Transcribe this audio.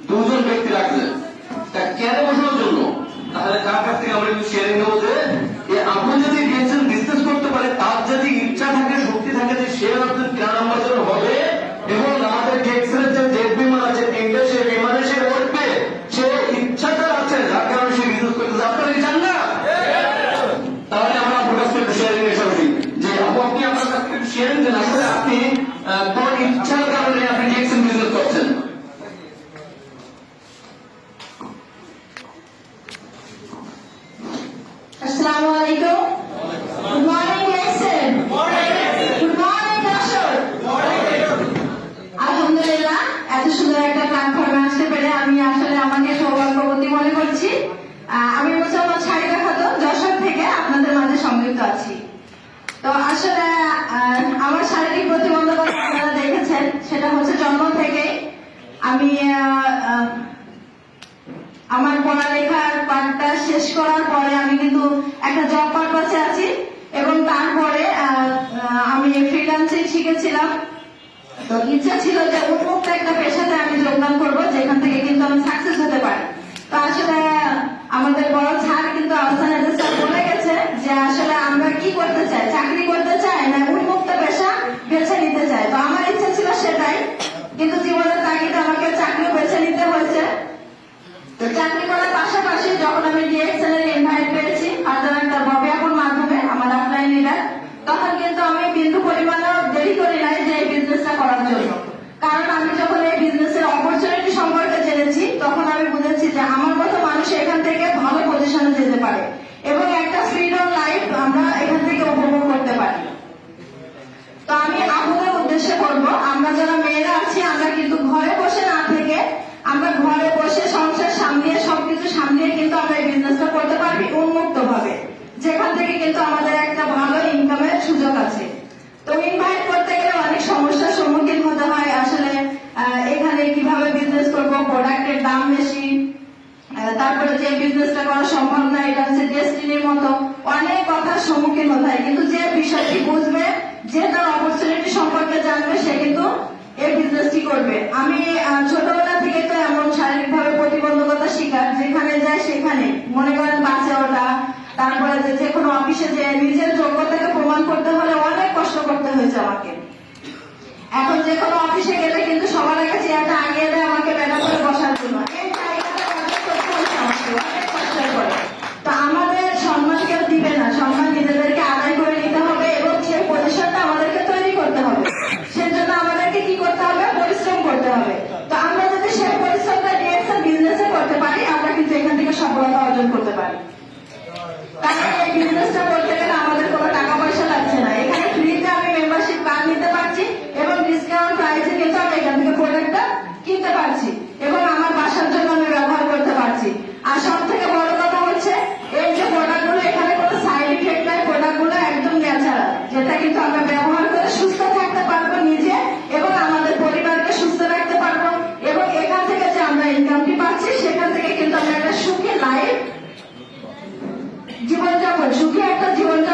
দুজন ব্যক্তি রাখলেন, তা কেন বসানোর জন্য? তাহলে তার কাছ থেকে আমরা একটু শেয়ারিং নেবো যে আপনি যদি ডিএক্সএল বিজনেস করতে পারে, তার যদি ইচ্ছা থাকে, শক্তি থাকে, যে সে একজন কিরানা আম্বাসেডর হবে এবং আমাদের ডিএক্সএল এর যে জেট বিমান আছে তিনটে, সেই বিমানে সে উঠবে, সে ইচ্ছাটা আছে, যার কারণে সে বিজনেস করতে চায়। আপনারা কি চান না? তাহলে আমরা আপনার কাছ থেকে শেয়ারিং এসে বলি যে আপনি আপনার কাছ থেকে শেয়ারিং দেন, আসলে আপনি কোন ইচ্ছার কারণে আপনি ডিএক্সএল বিজনেস করছেন। আসসালামু আলাইকুম। Good morning DXL. Good morning দর্শক। আলহামদুলিল্লাহ, এত সুন্দর একটা প্ল্যাটফর্মে আসতে পেরে আমি আসলে আমাকে সৌভাগ্যবতী মনে করছি। আমি মুসলমান শারীরা খাতুন যশোর থেকে আপনাদের মাঝে সংযুক্ত আছি। তো আসলে আমার শারীরিক প্রতিবন্ধকতা আপনারা দেখেছেন, সেটা হচ্ছে জন্ম থেকে। আমি আমার পড়ালেখার পাঠটা শেষ করার পরে আমি কিন্তু একটা জব পারপাসে আছি এবং তারপরে আমি ফ্রিল্যান্সিং শিখেছিলাম। তো ইচ্ছা ছিল যে উন্মুক্ত একটা পেশাতে আমি যোগদান করবো, যেখান থেকে কিন্তু আমি সাকসেস হতে পারি। তো আসলে আমাদের বড় স্যার কিন্তু আহসান হায়দার স্যার বলে গেছে যে আসলে আমরা কি করতে চাই, চাকরি করতে চাই না উন্মুক্ত পেশা বেছে নিতে চাই। তো আমার ইচ্ছা ছিল সেটাই, কিন্তু জীবনের তাগিদে আমাকে চাকরিও বেছে নিতে হয়েছে। তো চাকরি করার পাশাপাশি যখন আমি ডিএক্সএল এর ইনভাইট পেয়েছি ফার্দার একটা বিজ্ঞাপন মাধ্যমে আমার অফলাইন লিডার, তখন কিন্তু আমি বিন্দু পরিমাণও দেরি করি নাই যে এই বিজনেসটা করার জন্য। কারণ আমি যখন এই বিজনেসের অপরচুনিটি সম্পর্কে জেনেছি, তখন আমি বুঝেছি যে আমার মতো মানুষ এখান থেকে ভালো পজিশনে যেতে পারে এবং একটা ফ্রিডম লাইফ আমরা এখান থেকে উপভোগ করতে পারি। তো আমি আপনাদের উদ্দেশ্যে বলবো, আমরা যারা মেয়েরা আছি আমরা কিন্তু ঘরে বসে না থেকে আমরা ঘরে বসে সংসার সামলিয়ে সবকিছু সামলিয়ে কিন্তু আমরা এই বিজনেসটা করতে পারবি উন্মুক্ত ভাবে, যেখান থেকে কিন্তু আমাদের একটা ভালো ইনকামের সুযোগ আছে। তো ইনভাইট করতে গেলে অনেক সমস্যার সম্মুখীন হতে হয়। আসলে এখানে কিভাবে বিজনেস করবো, প্রোডাক্টের দাম বেশি, তারপরে যে বিজনেসটা করা সম্ভব না, এটা হচ্ছে ডেস্টিনির মতো অনেক কথার সম্মুখীন হতে হয়। কিন্তু যে বিষয়টি বুঝবে, যে তার অপরচুনিটি সম্পর্কে জানবে, সে কিন্তু এই বিজনেসটি করবে। আমি ছোটবেলা থেকে তো এমন শারীরিক ভাবে প্রতিবন্ধকতা শিকার, যেখানে যায় সেখানে মনে করেন বাঁচে ওঠা, তারপরে যে কোনো অফিসে যে নিজের যোগ্যতাকে প্রমাণ করতে হলে অনেক কষ্ট করতে হয়েছে আমাকে। এখন যে কোনো অফিসে গেলে কিন্তু সবার আগে চেয়ারটা আগিয়ে দেয় আমাকে ব্যানা করে বসার জন্য। এই জায়গাটা অর্জন করতে হয়েছে আমাকে অনেক কষ্ট করে। তো আমাদের সম্মান কেউ দিবে না, সম্মান নিজেদেরকে আদায় করে নিতে হবে এবং সেই পজিশনটা আমাদেরকে তৈরি করতে হবে। সেজন্য আমাদেরকে কি করতে হবে, পরিশ্রম করতে হবে। তো আমরা যদি সেই পরিশ্রমটা ডিএক্সএল বিজনেসে করতে পারি, আমরা কিন্তু এখান থেকে সফলতা অর্জন করতে পারি। কারণ এই বিজনেসটা করতে গেলে আমাদের কোনো টাকা পয়সা লাগছে না। এখানে ফ্রিতে আমি মেম্বারশিপ কার্ড নিতে পারছি এবং ডিসকাউন্ট প্রাইসে কিন্তু আমি এখান থেকে প্রোডাক্টটা কিনতে পারছি এবং আমার বাসার জন্য আমি ব্যবহার করতে পারছি। আর সব থেকে বড় কথা হচ্ছে এই যে প্রোডাক্টগুলো, এখানে কোনো সাইড ইফেক্ট নাই, প্রোডাক্টগুলো একদম ন্যাচারাল, যেটা কিন্তু আমরা ব্যবহার করে সুস্থ থাকতে পারবো নিজে এবং আমাদের পরিবারকে সুস্থ রাখতে পারবো। এবং এখান থেকে যে আমরা ইনকামটি পাচ্ছি, সেখান থেকে কিন্তু আমরা একটা সুখী লাইফ জীবনযাপন, সুখী একটা জীবনযাপন